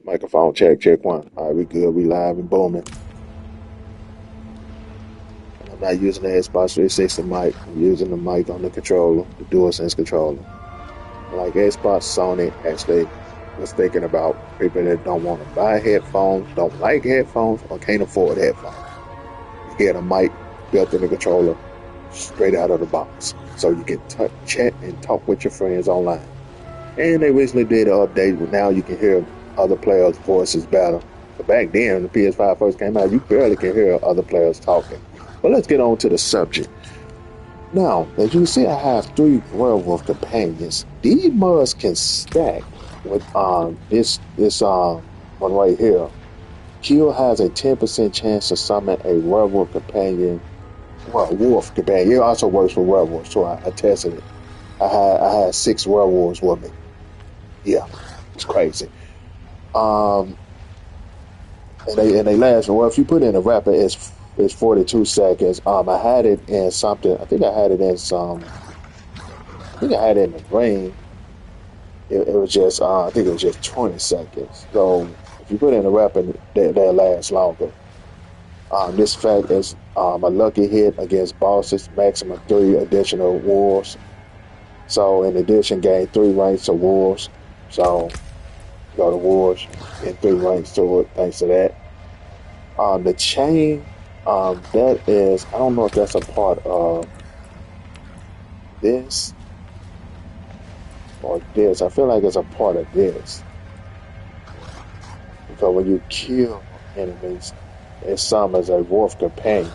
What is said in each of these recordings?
Microphone check, check one. All right, we good. We live and booming. I'm not using the Xbox 360 mic. I'm using the mic on the controller, the DualSense controller. Like Xbox, Sony actually was thinking about people that don't want to buy headphones, don't like headphones, or can't afford headphones. You get a mic built in the controller straight out of the box, so you can chat and talk with your friends online. And they recently did an update where now you can hear other players' voices better. But back then, when the PS5 first came out, you barely can hear other players talking. But let's get on to the subject. Now, as you can see, I have 3 werewolf companions. These muds can stack with this one right here. Kill has a 10% chance to summon a werewolf companion. Well, wolf companion. It also works for werewolves, so I tested it. I had 6 werewolves with me. Yeah, it's crazy. And they last. Well, if you put in a rapid, it's 42 seconds. I had it in something. I think I had it in some. I think I had it in the ring. It was just. I think it was just 20 seconds. So if you put in a rapid, they'll last longer. This fact is a lucky hit against bosses. Maximum 3 additional wars. So in addition, gain 3 ranks of wars. So go to wars and 3 ranks to it. Thanks to that. The chain. That is, I don't know if that's a part of this or this. I feel like it's a part of this. Because when you kill enemies, it summons a wolf companion.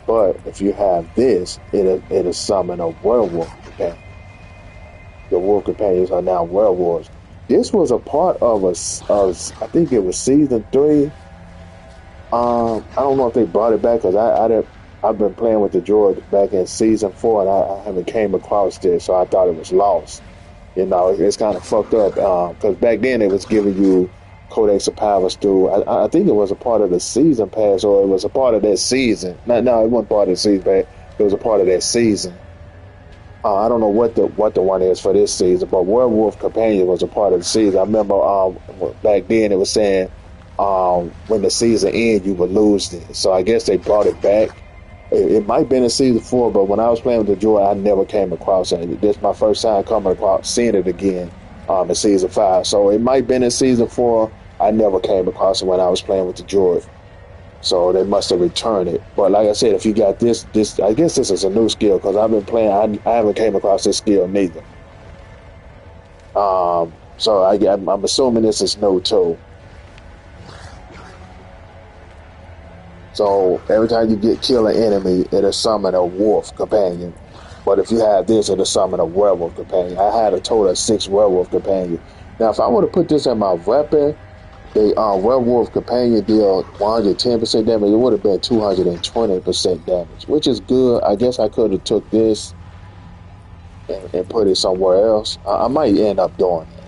But if you have this, it'll summon a werewolf companion. The wolf companions are now werewolves. This was a part of I think it was season 3. I don't know if they brought it back because I've been playing with the Druid back in season 4 and I haven't came across this, so I thought it was lost. You know, it's kind of fucked up because back then it was giving you Codex of Powers through. I think it was a part of the season pass, or it was a part of that season. No, it wasn't part of the season pass. It was a part of that season. I don't know what the one is for this season, but Werewolf Companion was a part of the season. I remember back then it was saying. When the season ended, you would lose this. So I guess they brought it back. It might have been in season 4, but when I was playing with the Joy, I never came across it. This is my first time coming across, seeing it again in season 5. So it might have been in season 4. I never came across it when I was playing with the Joy. So they must have returned it. But like I said, if you got this, I guess this is a new skill because I've been playing. I haven't came across this skill neither. So I'm assuming this is new too. So every time you kill an enemy, it'll summon a wolf companion. But if you have this, it'll summon a werewolf companion. I had a total of 6 werewolf companions. Now, if I were to put this in my weapon, the werewolf companion deal 110% damage. It would have been 220% damage, which is good. I guess I could have took this and put it somewhere else. I might end up doing that.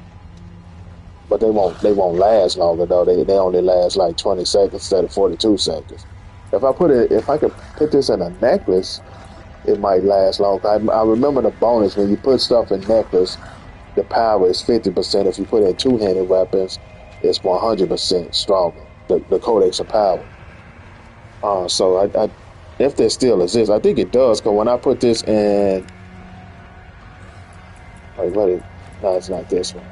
But they won't last longer though. They only last like 20 seconds instead of 42 seconds. If I could put this in a necklace, it might last longer. I remember the bonus when you put stuff in necklace, the power is 50%. If you put in 2-handed weapons, it's 100% stronger. The Codex of Power. So I if there still exists, I think it does. Because when I put this in, no, it's not this one.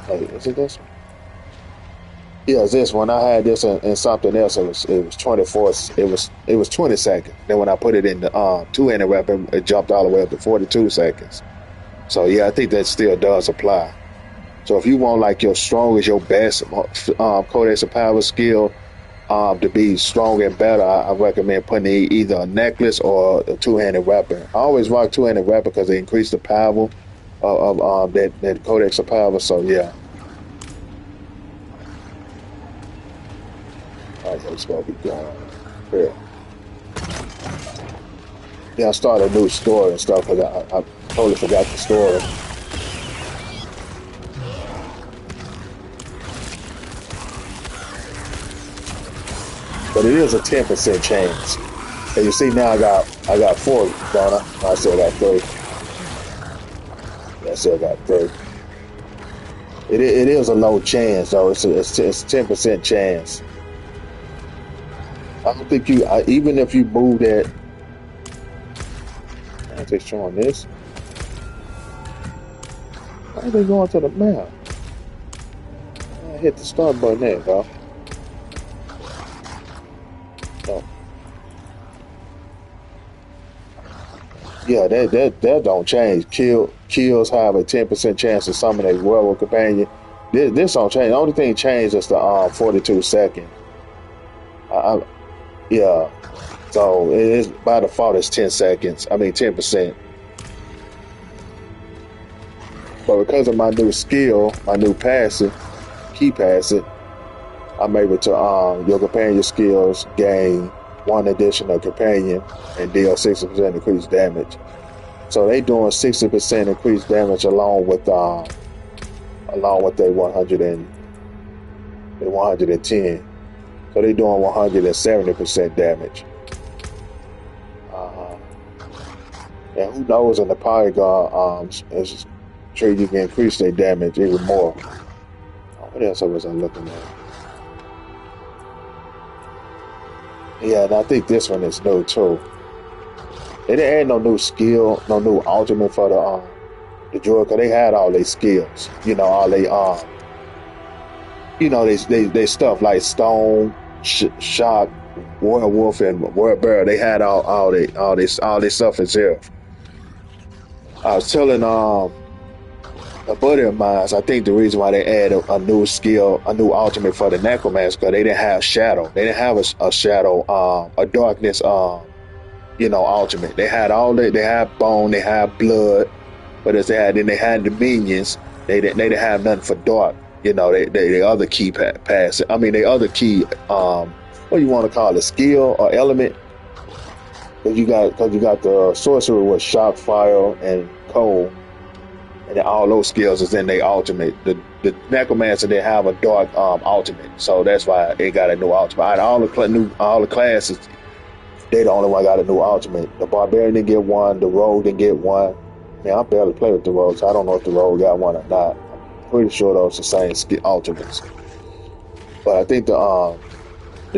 Wait, is it this one? Yeah, it's this one. I had this in something else. It was 24. It was 20 seconds. Then when I put it in the 2-handed weapon, it jumped all the way up to 42 seconds. So yeah, I think that still does apply. So if you want like your strongest, your best Codex of Power skill to be strong and better, I recommend putting either a necklace or a 2-handed weapon. I always rock 2-handed weapon because they increase the power of that Codex of Power. So yeah. It's gonna be gone. Yeah, I started a new story and stuff because I totally forgot the story. But it is a 10% chance. And you see now I got 4, don't I? I still got 3. I still got 3. It is a low chance though. It's 10% chance. I don't think you even if you move that. I think showing this. Why are they going to the map? I hit the start button there, bro. Oh. Yeah, that don't change. Kills have a 10% chance of summoning a werewolf companion. This don't change. The only thing changed is the 42 seconds. I, yeah. So it is by default it's 10 seconds. I mean 10%. But because of my new skill, my new passive, key passive, I'm able to your companion skills gain one additional companion and deal 60% increased damage. So they doing 60% increased damage along with their 110. So they doing 170% damage. And who knows in the Polygon tree you can increase their damage even more. What else was I looking at? Yeah, and I think this one is new too. They didn't add no new skill, no new ultimate for the Druid, because they had all their skills. You know, all they they stuff like Stone, Shock, Werewolf, and Werewolf. They had all this stuff in there. I was telling a buddy of mine, I think the reason why they added a new skill, a new ultimate for the Necromancer, because they didn't have Shadow. They didn't have a Shadow, a Darkness, ultimate. They had they had Bone, they had Blood, but as they had the minions, they didn't have nothing for Dark. You know, they other key pass. I mean, they other key, what you want to call it, skill or element. Because you got the sorcerer with Shock, Fire, and Cold. And then all those skills is in their ultimate. The Necromancer they have a dark ultimate, so that's why they got a new ultimate. All the classes, they the only one got a new ultimate. The Barbarian didn't get one. The Rogue didn't get one. Man, I barely play with the Rogue, so I don't know if the Rogue got one or not. I'm pretty sure those are the same ultimates. But I think the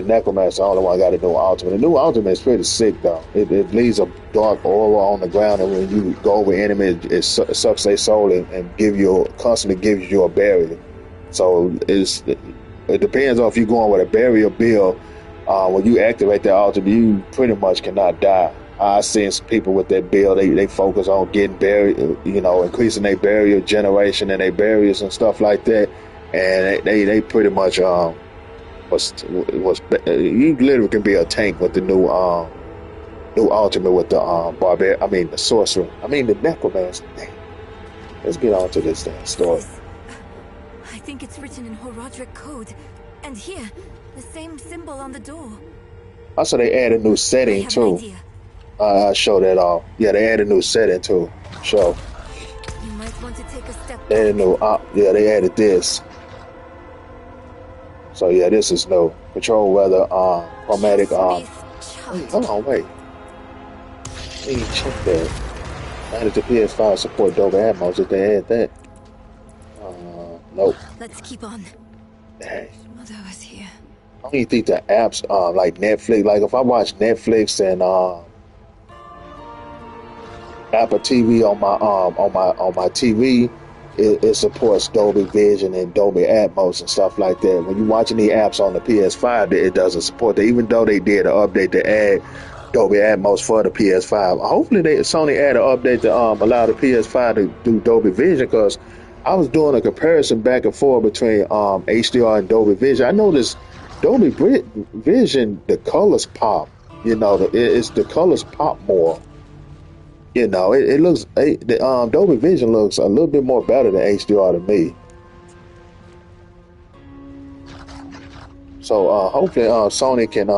Necromancer the only one got a new ultimate. The new ultimate is pretty sick though. It leaves a dark aura on the ground, and when you go over enemies, it sucks their soul and constantly gives you a barrier. So it depends on if you're going with a barrier build. When you activate that ultimate, you pretty much cannot die. I've seen some people with that build, they focus on getting barrier, increasing their barrier generation and their barriers and stuff like that, and they pretty much you literally can be a tank with the new ultimate with the the sorcerer. The Necromancer. Let's get on to this story. I think it's written in Horadric code, and here, the same symbol on the door. Also, they add a new setting too. I show that off. Yeah, they add a new setting too. Show. You might want to take a step. They added they added this. So yeah, this is new. Control weather, chromatic. Wait, hold on, wait. Let me check that. Added to PS5 support Dolby Atmos. Did they add that? Nope. Let's keep on. Dang. Mother was here. I don't even think the apps, like Netflix. Like if I watch Netflix and Apple TV on my TV. It supports Dolby Vision and Dolby Atmos and stuff like that. When you're watching the apps on the PS5, it doesn't support that. Even though they did an update to add Dolby Atmos for the PS5. Hopefully Sony add an update to allow the PS5 to do Dolby Vision, because I was doing a comparison back and forth between HDR and Dolby Vision. I noticed Dolby Vision, the colors pop. It's the colors pop more. It looks the Dolby Vision looks a little bit more better than HDR to me. So hopefully Sony can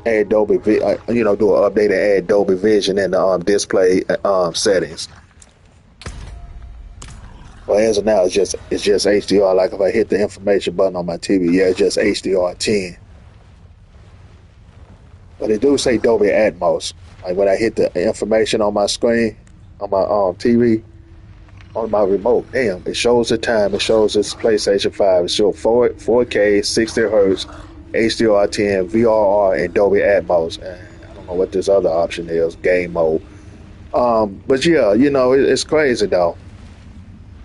add Dolby, do an update and add Dolby Vision in the display settings. But as of now, it's just HDR. Like if I hit the information button on my TV, yeah, it's just HDR 10. But it do say Dolby Atmos. Like when I hit the information on my screen, on my TV, on my remote. Damn, it shows the time. It shows it's PlayStation 5. It shows 4K, 60 hertz, HDR10, VRR, and Dolby Atmos. And I don't know what this other option is, game mode. But yeah, it's crazy though.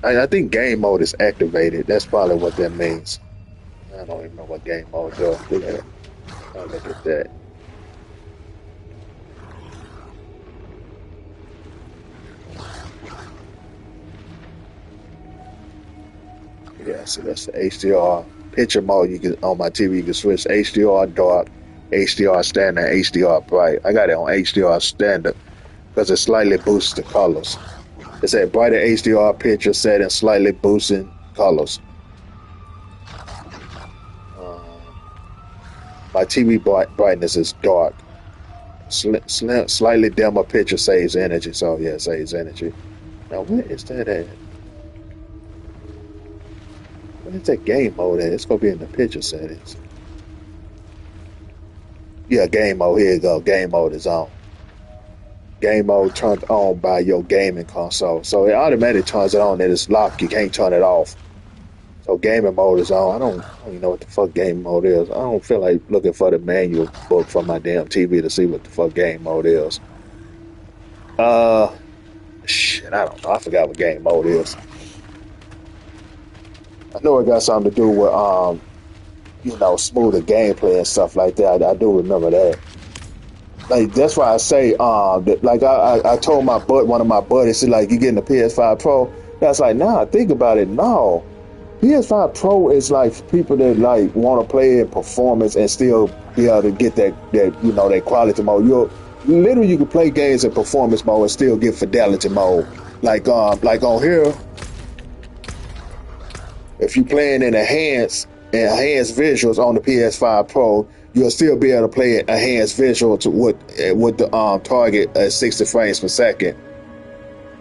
I think game mode is activated. That's probably what that means. I don't even know what game mode does. I'll look at that. Yeah, so that's the HDR picture mode. You can on my TV. You can switch HDR dark, HDR standard, HDR bright. I got it on HDR standard because it slightly boosts the colors. It said brighter HDR picture setting, slightly boosting colors. My TV brightness is dark. Slightly dimmer picture saves energy. So yeah, it saves energy. Now where is that at? Where's that game mode at? It's gonna be in the picture settings. Yeah, game mode. Here you go. Game mode is on. Game mode turned on by your gaming console. So it automatically turns it on. It is locked. You can't turn it off. So gaming mode is on. I don't even know what the fuck game mode is. I don't feel like looking for the manual book from my damn TV to see what the fuck game mode is. Shit, I don't know. I forgot what game mode is. I know it got something to do with smoother gameplay and stuff like that. I do remember that. Like that's why I say like I told one of my buddies, like, you getting the PS5 Pro? That's like, nah, think about it. No. PS5 Pro is like for people that like want to play in performance and still be able to get that quality mode. You can play games in performance mode and still get fidelity mode. Like on here, if you playing in enhanced visuals on the PS5 Pro, you'll still be able to play enhanced visual with the target at 60 frames per second.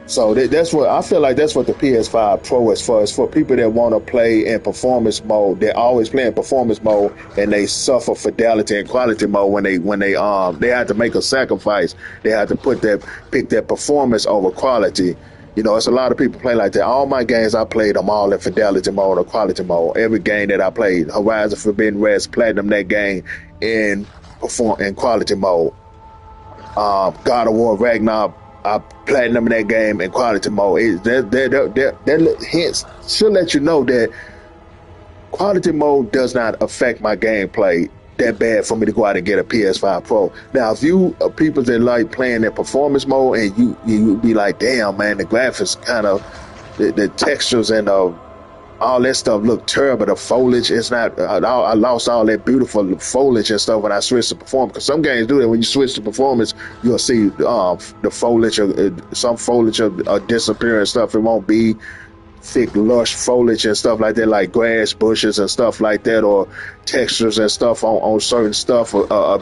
So that's what I feel like. That's what the PS5 Pro is for. It's for people that want to play in performance mode. They're always playing performance mode, and they suffer fidelity and quality mode when they have to make a sacrifice. They have to pick their performance over quality. It's a lot of people play like that. All my games I played them all in fidelity mode or quality mode. Every game that I played, Horizon Forbidden West, platinum that game in quality mode. God of War Ragnarok, I platinum that game in quality mode. That hints should let you know that quality mode does not affect my gameplay that bad for me to go out and get a PS5 Pro. Now, if you are people that like playing in performance mode and you be like, damn man, the graphics kind of, the textures and all that stuff look terrible. The foliage is not. I lost all that beautiful foliage and stuff when I switched to performance. Because some games do that. When you switch to performance, you'll see the foliage. Some foliage will disappear and stuff. It won't be thick, lush foliage and stuff like that, like grass, bushes and stuff like that, or textures and stuff on certain stuff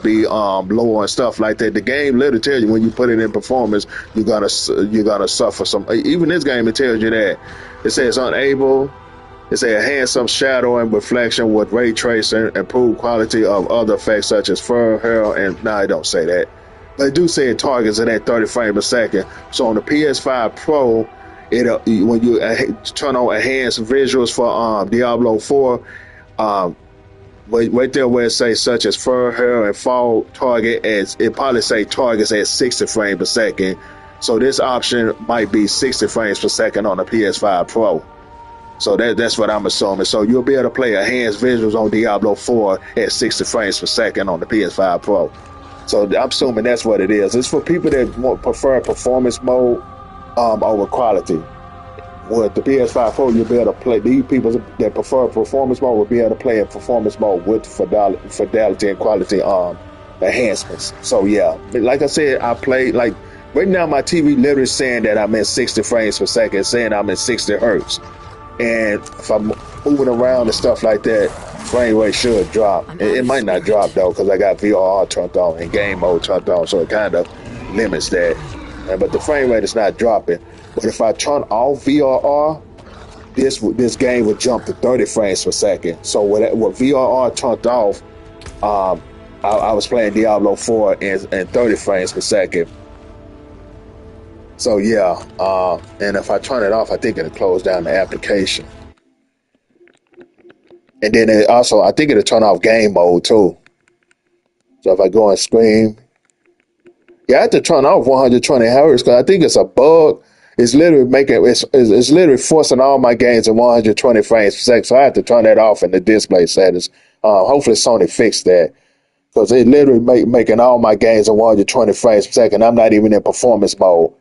be lower and stuff like that. The game literally tell you when you put it in performance, you're gonna suffer some. Even this game, it tells you that. It says unable. It says handsome shadow and reflection with ray tracing, improved quality of other effects such as fur, hair, and I don't say that. But it do say it targets it at 30 frames per second. So on the PS5 Pro, when you turn on enhanced visuals for Diablo 4, right there where it says such as fur, hair, and fall target, it probably say targets at 60 frames per second. So this option might be 60 frames per second on the PS5 Pro. So that's what I'm assuming. So you'll be able to play enhanced visuals on Diablo 4 at 60 frames per second on the PS5 Pro. So I'm assuming that's what it is. It's for people that prefer performance mode over quality. With the PS5 Pro, you'll be able to play. These people that prefer performance mode will be able to play in performance mode with fidelity and quality enhancements. So yeah, like I said, I played like right now. My TV literally saying that I'm in 60 frames per second, saying I'm in 60 hertz. And if I'm moving around and stuff like that, frame rate should drop. It might not drop though, because I got VRR turned on and game mode turned on, so it kind of limits that. But the frame rate is not dropping. But if I turn off VRR, this game would jump to 30 frames per second. So with VRR turned off, I was playing Diablo 4 in 30 frames per second. So yeah, and if I turn it off, I think it'll close down the application. And then it also, I think it'll turn off game mode too. So if I go and scream, yeah, I have to turn off 120 hertz because I think it's a bug. It's literally it's literally forcing all my games in 120 frames per second. So I have to turn that off in the display settings. Hopefully Sony fixed that because it literally making all my games in 120 frames per second. I'm not even in performance mode.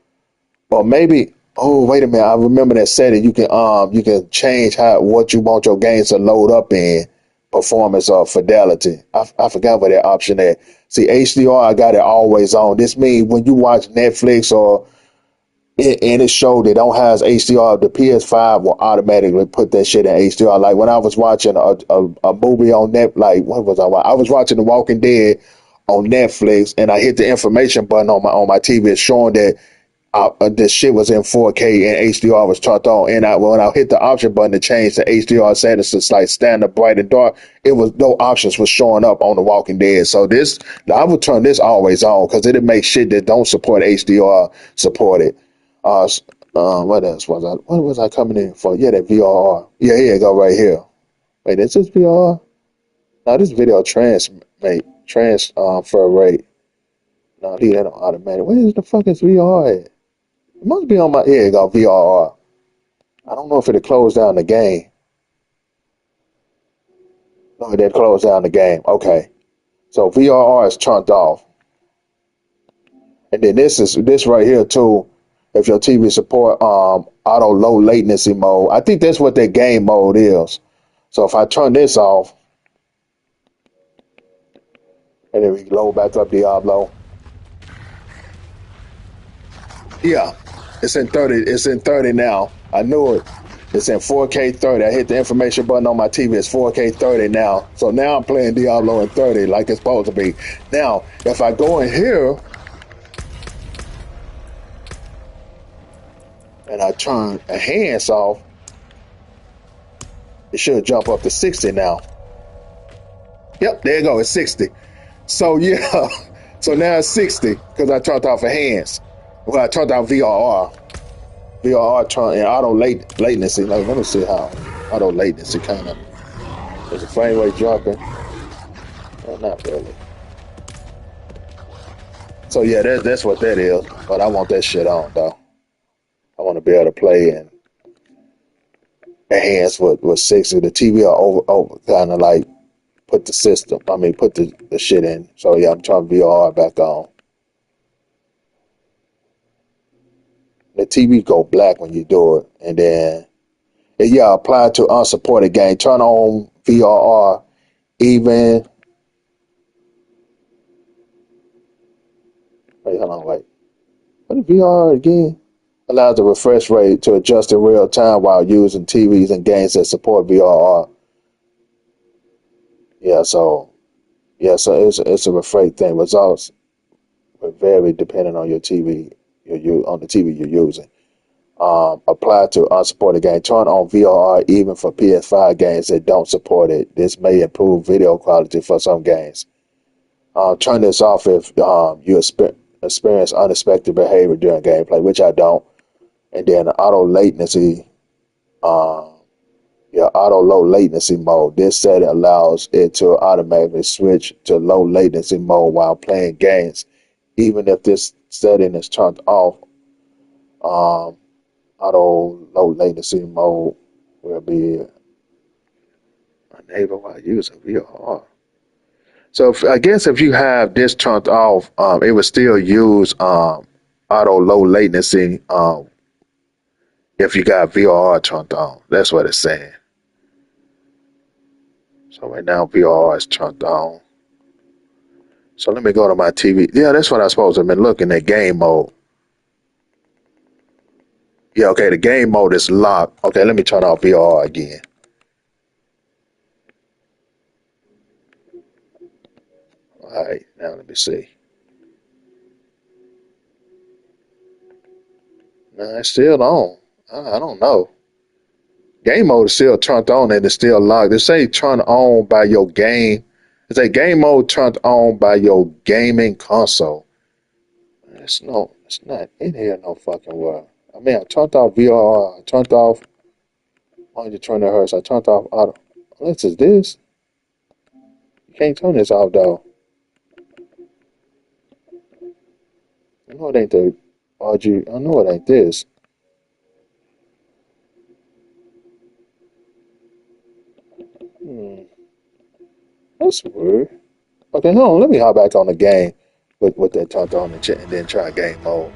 Or maybe, oh wait a minute, I remember that setting. You can change what you want your games to load up in performance or fidelity. I forgot what that option is. See, HDR, I got it always on. This means when you watch Netflix or any show that don't have HDR, the PS5 will automatically put that shit in HDR. Like when I was watching a movie on like what was I watching? I was watching The Walking Dead on Netflix, and I hit the information button on my TV. It's showing that this shit was in 4K and HDR was turned on. And when I hit the option button to change the HDR settings to like standard, bright, and dark, it was no options was showing up on The Walking Dead. So I would turn this always on because it'll make shit that don't support HDR support it. What else was I? What was I coming in for? Yeah, that VRR. Yeah, here you go right here. Wait, is this VRR? No, this video transfer rate. No, leave that on automatic. Where is the fuck is VRR at? It must be on my. Here you go, VRR. I don't know if it'll close down the game. No, it did close down the game. Okay, so VRR is turned off, and then this right here too. If your TV support auto low latency mode, I think that's what that game mode is. So if I turn this off, and then we load back up Diablo, yeah, it's in 30. It's in 30 now. I knew it. It's in 4K 30. I hit the information button on my TV. It's 4K 30 now. So now I'm playing Diablo in 30 like it's supposed to be. Now, if I go in here and I turn a hands off, it should jump up to 60 now. Yep, there you go. It's 60. So yeah, so now it's 60 because I turned off a hands. Well, I turned off VRR. VRR turned in auto latency. Like, let me see how auto latency kind of is the frame rate dropping. Well, not really. So yeah, that's what that is. But I want that shit on though. I want to be able to play and enhance with 60. The TV will over kind of like put the system. I mean, put the shit in. So yeah, I'm turning VRR back on. The TV go black when you do it, and then yeah, apply to unsupported game. Turn on VRR even. Wait, hold on, wait. What is VRR again? Allows the refresh rate to adjust in real time while using TVs and games that support VRR. Yeah, so it's a refresh thing. Results vary depending on your TV, on the TV you're using. Apply to unsupported game. Turn on VRR even for PS5 games that don't support it. This may improve video quality for some games. Turn this off if you experience unexpected behavior during gameplay, which I don't. And then auto latency, auto low latency mode. This setting allows it to automatically switch to low latency mode while playing games, even if this setting is turned off. Auto low latency mode will be enabled while using VRR. So I guess if you have this turned off, it would still use auto low latency if you got VRR turned on. That's what it's saying. So right now VRR is turned on. So let me go to my TV. Yeah, that's what I supposed to have been looking at, game mode. Yeah, okay, the game mode is locked. Okay, let me turn off VRR again. All right, now let me see. Nah, it's still on. I don't know. Game mode is still turned on and it's still locked. They say turn on by your game. It's a game mode turned on by your gaming console. It's not in here no fucking well. I mean, I turned off VRR. I turned off 120 hertz. I turned off auto. Unless it's this. You can't turn this off though. I know it ain't the RG. I know it ain't this. Hmm, that's weird. Okay, hold on. Let me hop back on the game with that turned on and then try game mode.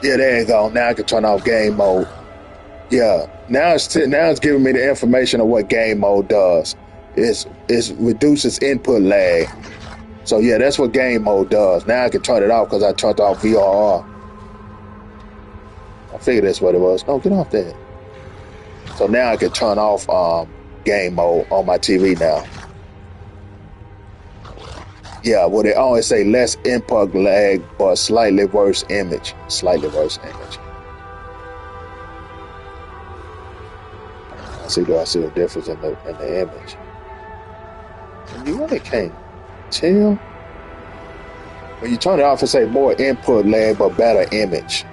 Yeah, there you go. Now I can turn off game mode. Yeah, now it's giving me the information of what game mode does. It reduces input lag. So yeah, that's what game mode does. Now I can turn it off because I turned off VRR. I figured that's what it was. No, get off that. So now I can turn off game mode on my TV now. Yeah, well they always say less input lag but slightly worse image. Slightly worse image. Do I see a difference in the image? And you really can't tell. When you turn it off, it say more input lag but better image.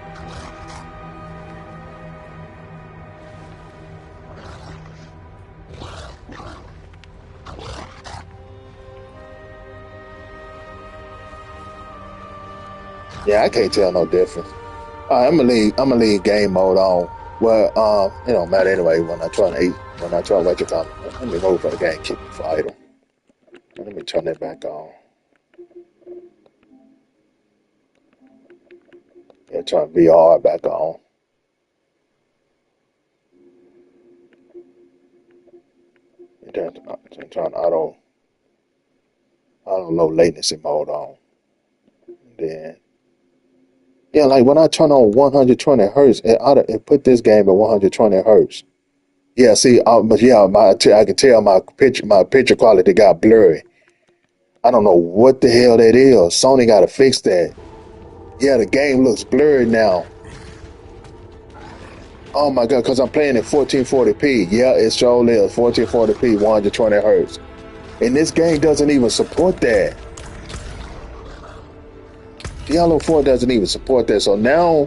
Yeah, I can't tell no difference. I'm gonna leave game mode on. Well, it don't matter anyway. When I try what you call it, let me move for the game, keep it for idle. Let me turn that back on. Yeah, turn VR back on. And turn auto low latency mode on. Then yeah, like when I turn on 120 hertz, it put this game at 120 hertz. Yeah, see, but yeah, I can tell my picture quality got blurry. I don't know what the hell that is. Sony got to fix that. Yeah, the game looks blurry now. Oh my god, because I'm playing in 1440p. Yeah, it surely is 1440p, 120 hertz. And this game doesn't even support that. Diablo 4 doesn't even support that. So now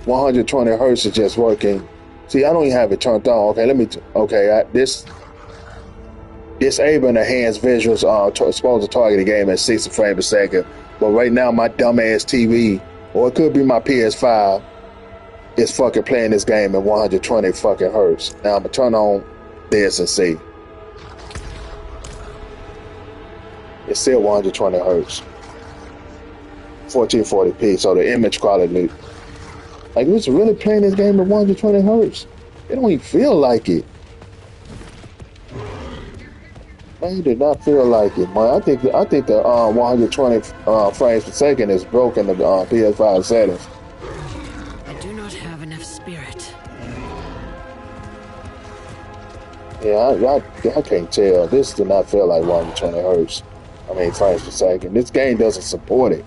120 hertz is just working. See, I don't even have it turned on. Okay, this disabling enhanced visuals supposed to target the game at 60 frames per second. But right now, my dumbass TV, or it could be my PS5, is fucking playing this game at 120 fucking hertz. Now I'm gonna turn on this and see. It's still 120 hertz. 1440p, so the image quality, like it's really playing this game at 120 hertz. It don't even feel like it. Man, it did not feel like it, man. I think the 120 frames per second is broken the PS5 settings. I do not have enough spirit. Yeah, I can't tell. This does not feel like 120 hertz. I mean frames per second. This game doesn't support it.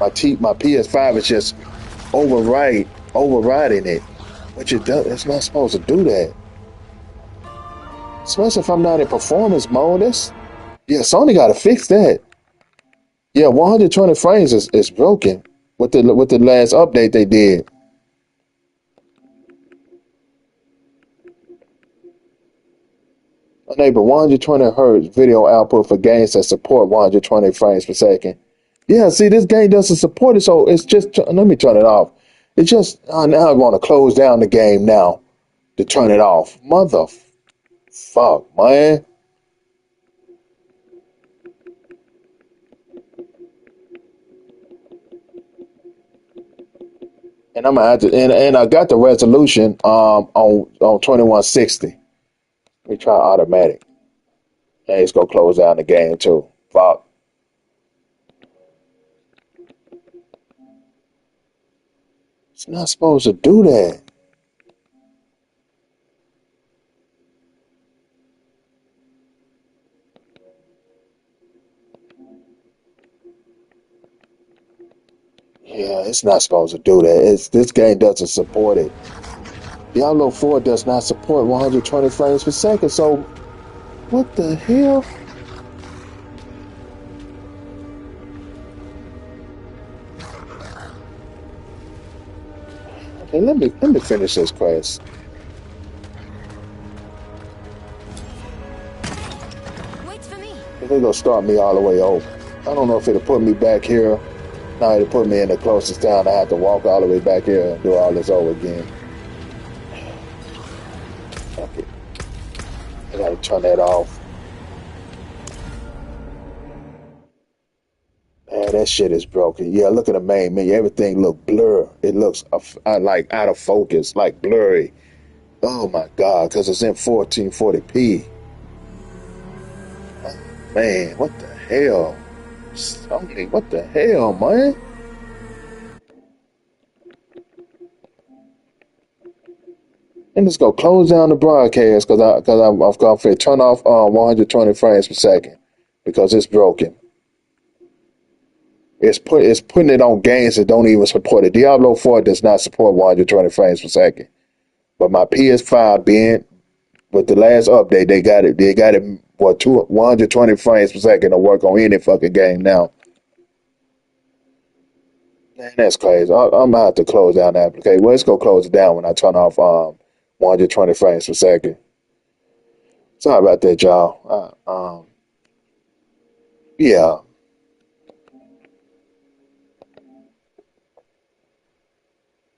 My PS5 is just overriding it, which it does. It's not supposed to do that. Especially if I'm not in performance mode. Sony got to fix that. Yeah, 120 frames is broken with the last update they did. Enable 120 hertz video output for games that support 120 frames per second. Yeah, see, this game doesn't support it, so it's just, let me turn it off. It's just, now I want to close down the game now to turn it off. Motherfuck, man. And I'm gonna have to, and I got the resolution on 2160. Let me try automatic. And it's gonna close down the game too. Fuck. It's not supposed to do that. Yeah, it's not supposed to do that. This game doesn't support it. Diablo 4 does not support 120 frames per second, so what the hell? Okay, let me finish this quest. Wait for me. They're gonna start me all the way over. I don't know if it'll put me back here. Now it'll put me in the closest town. I have to walk all the way back here and do all this over again. Fuck it. I gotta turn that off. Man, that shit is broken. Yeah, look at the main menu. Everything look blur. It looks like out of focus, like blurry. Oh my god, because it's in 1440p. Oh, man, what the hell? Sony, what the hell, man? And just go close down the broadcast I'm gonna turn off 120 frames per second because it's broken. It's putting it on games that don't even support it. Diablo 4 does not support 120 frames per second. But my PS5 being with the last update, they got it. They got it. 120 frames per second to work on any fucking game now. Man, that's crazy. I'm gonna have to close down the application. Well, let's go close it down when I turn off 120 frames per second. Sorry about that, y'all. Yeah.